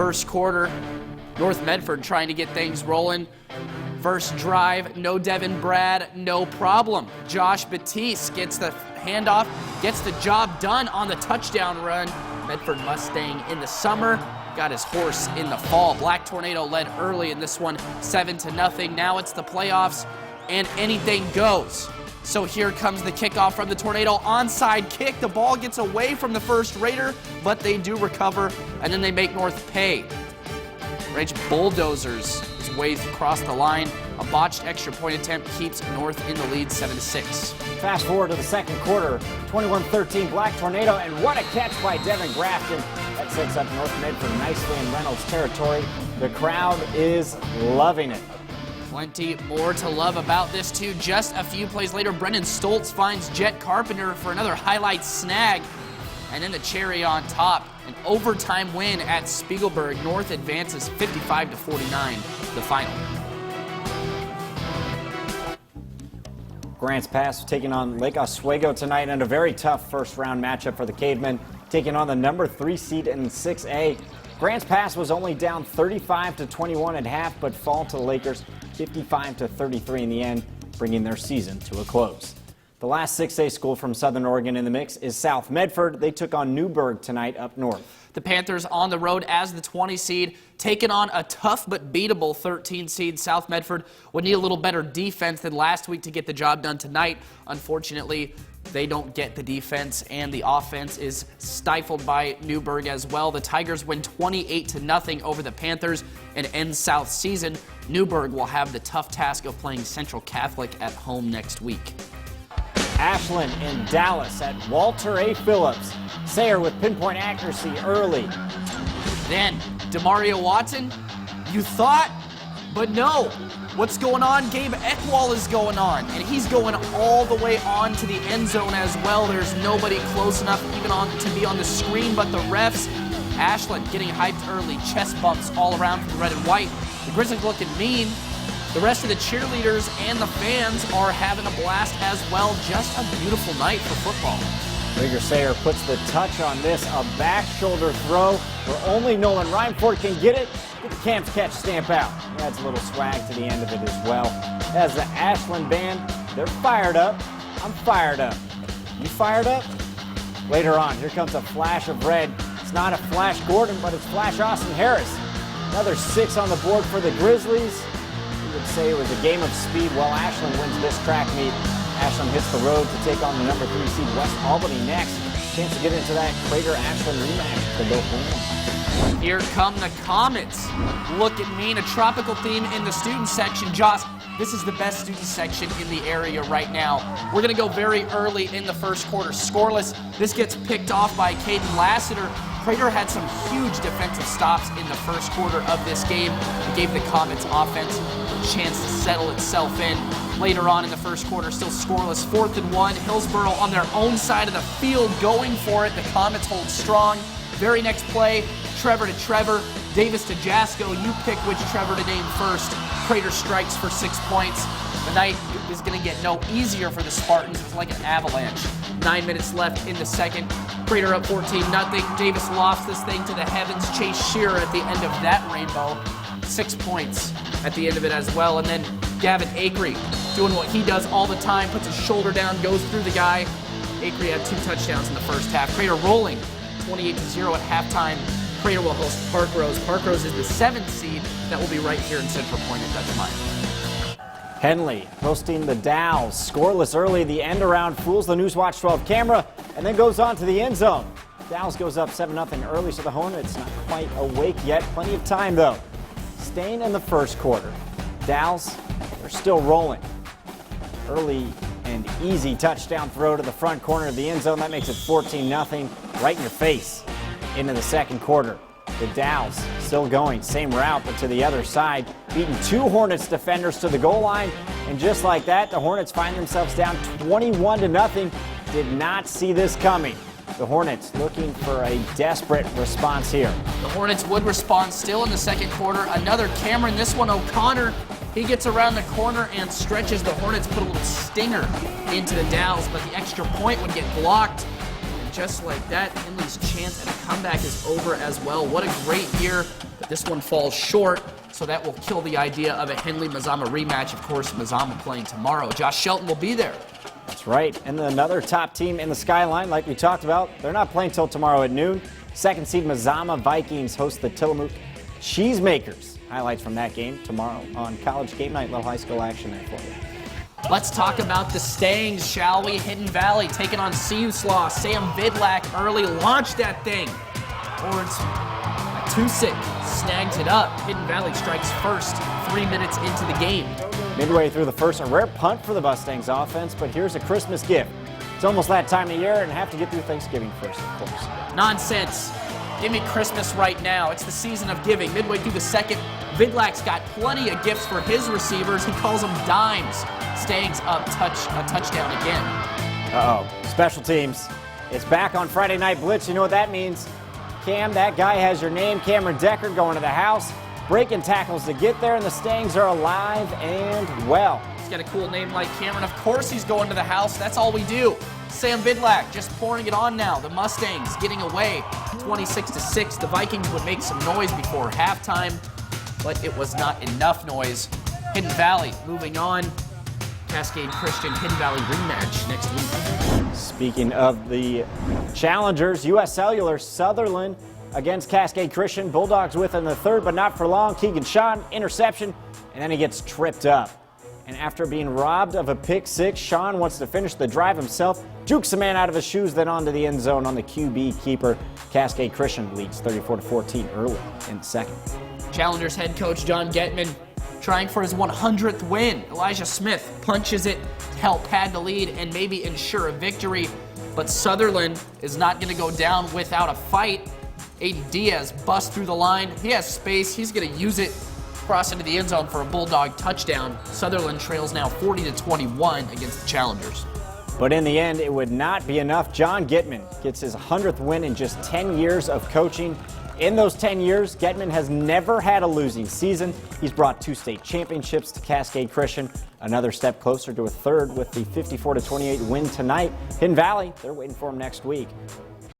first quarter. North Medford trying to get things rolling. First drive, no Devin Brad, no problem. Josh Batiste gets the handoff, gets the job done on the touchdown run. Medford Mustang in the summer, got his horse in the fall. Black Tornado led early in this one, 7-0. Now it's the playoffs, and anything goes. So here comes the kickoff from the Tornado. Onside kick. The ball gets away from the first Raider, but they do recover, and then they make North pay. Rage bulldozers his way across the line. A botched extra point attempt keeps North in the lead, 7-6. Fast forward to the second quarter. 21-13 Black Tornado, and what a catch by Devin Grafton. That sets up North Medford nicely in Reynolds territory. The crowd is loving it. Plenty more to love about this, too. Just a few plays later, Brendan Stoltz finds Jet Carpenter for another highlight snag. And then the cherry on top, an overtime win at Spiegelberg. North advances 55-49, the final. Grants Pass taking on Lake Oswego tonight, and a very tough first-round matchup for the Cavemen, taking on the number 3 seed in 6A. Grants Pass was only down 35-21 at half, but fall to the Lakers 55-33 in the end, bringing their season to a close. The last 6A school from Southern Oregon in the mix is South Medford. They took on Newberg tonight up north. The Panthers on the road as the 20 seed, taking on a tough but beatable 13 seed. South Medford would need a little better defense than last week to get the job done tonight. Unfortunately, they don't get the defense, and the offense is stifled by Newberg as well. The Tigers win 28-0 over the Panthers and end South season. Newberg will have the tough task of playing Central Catholic at home next week. Ashland in Dallas at Walter A. Phillips. Sayer with pinpoint accuracy early. Then, Demario Watson, you thought, but no. What's going on? Gabe Eckwall is going on, and he's going all the way on to the end zone as well. There's nobody close enough even to be on the screen but the refs. Ashland getting hyped early, chest bumps all around from the red and white. The Grizzlies looking mean. The rest of the cheerleaders and the fans are having a blast as well. Just a beautiful night for football. Rigger Sayer puts the touch on this, a back shoulder throw where only Nolan Reinford can get it. Get the Camp's Catch stamp out. Adds a little swag to the end of it as well. As the Ashland band, they're fired up. I'm fired up. You fired up? Later on, here comes a flash of red. It's not a Flash Gordon, but it's Flash Austin Harris. Another 6 on the board for the Grizzlies. You would say it was a game of speed. Well, Ashland wins this track meet. Ashland hits the road to take on the number 3 seed West Albany next. Chance to get into that Crater Ashland rematch for both wins. Here come the Comets. Look at me, a tropical theme in the student section. Joss, this is the best student section in the area right now. We're going to go very early in the first quarter. Scoreless. This gets picked off by Caden Lassiter. Crater had some huge defensive stops in the first quarter of this game. It gave the Comets offense a chance to settle itself in. Later on in the first quarter, still scoreless, 4th and 1. Hillsboro on their own side of the field going for it. The Comets hold strong. Very next play, Trevor to Trevor, Davis to Jasko. You pick which Trevor to name first. Crater strikes for 6 points. The night is going to get no easier for the Spartans. It's like an avalanche. 9 minutes left in the second. Crater up 14-0. Davis lofts this thing to the heavens. Chase Shearer at the end of that rainbow. 6 points at the end of it as well. And then Gavin Acree doing what he does all the time. Puts his shoulder down, goes through the guy. Acree had 2 touchdowns in the first half. Crater rolling 28-0 at halftime. Crater will host Parkrose. Parkrose is the 7th seed that will be right here in Central Point at Dutch Mine. Henley hosting the Dows. Scoreless early. The end around fools the Newswatch 12 camera and then goes on to the end zone. Dows goes up 7-0 early, so the Hornets not quite awake yet. Plenty of time, though. Staying in the first quarter. Dows, they're still rolling. Early and easy touchdown throw to the front corner of the end zone. That makes it 14-0, right in your face into the second quarter. The Dows still going, same route, but to the other side, beating 2 Hornets defenders to the goal line. And just like that, the Hornets find themselves down 21-0. Did not see this coming. The Hornets looking for a desperate response here. The Hornets would respond still in the second quarter. Another Cameron, this one O'Connor. He gets around the corner and stretches. The Hornets put a little stinger into the Dows, but the extra point would get blocked. And just like that, Henley's chance at a comeback is over as well. What a great year, but this one falls short, so that will kill the idea of a Henley-Mazama rematch. Of course, Mazama playing tomorrow. Josh Shelton will be there. That's right. And another top team in the Skyline, like we talked about, they're not playing till tomorrow at noon. Second seed Mazama Vikings host the Tillamook Cheesemakers. Highlights from that game tomorrow on College Game Night. Little high school action there for you. Let's talk about the Stangs, shall we? Hidden Valley taking on Siuslaw. Sam Vidlac early launched that thing. Towards Tusick snags it up. Hidden Valley strikes first 3 minutes into the game. Midway through the first, a rare punt for the Mustangs offense, but here's a Christmas gift. It's almost that time of year and have to get through Thanksgiving first, of course. Nonsense. Give me Christmas right now. It's the season of giving. Midway through the second, Vidlac's got plenty of gifts for his receivers. He calls them dimes. Stangs up a touchdown again. Uh-oh. Special teams. It's back on Friday Night Blitz. You know what that means. Cam, that guy has your name. Cameron Decker going to the house. Breaking tackles to get there, and the Stangs are alive and well. He's got a cool name like Cameron. Of course he's going to the house. That's all we do. Sam Vidlac just pouring it on now. The Mustangs getting away 26-6. The Vikings would make some noise before halftime, but it was not enough noise. Hidden Valley moving on. Cascade Christian Hidden Valley rematch next week. Speaking of the challengers, U.S. Cellular Sutherland against Cascade Christian. Bulldogs with in the third, but not for long. Keegan Sean, interception, and then he gets tripped up. And after being robbed of a pick six, Sean wants to finish the drive himself, jukes the man out of his shoes, then onto the end zone on the QB keeper. Cascade Christian leads 34-14 early in the second. Challengers head coach John Getman trying for his 100th win. Elijah Smith punches it to help pad the lead and maybe ensure a victory. But Sutherland is not going to go down without a fight. Aiden Diaz busts through the line. He has space. He's going to use it, cross into the end zone for a Bulldog touchdown. Sutherland trails now 40-21 against the Challengers. But in the end, it would not be enough. John Getman gets his 100th win in just 10 years of coaching. In those 10 years, Getman has never had a losing season. He's brought 2 state championships to Cascade Christian, another step closer to a third with the 54-28 win tonight. Hidden Valley, they're waiting for him next week.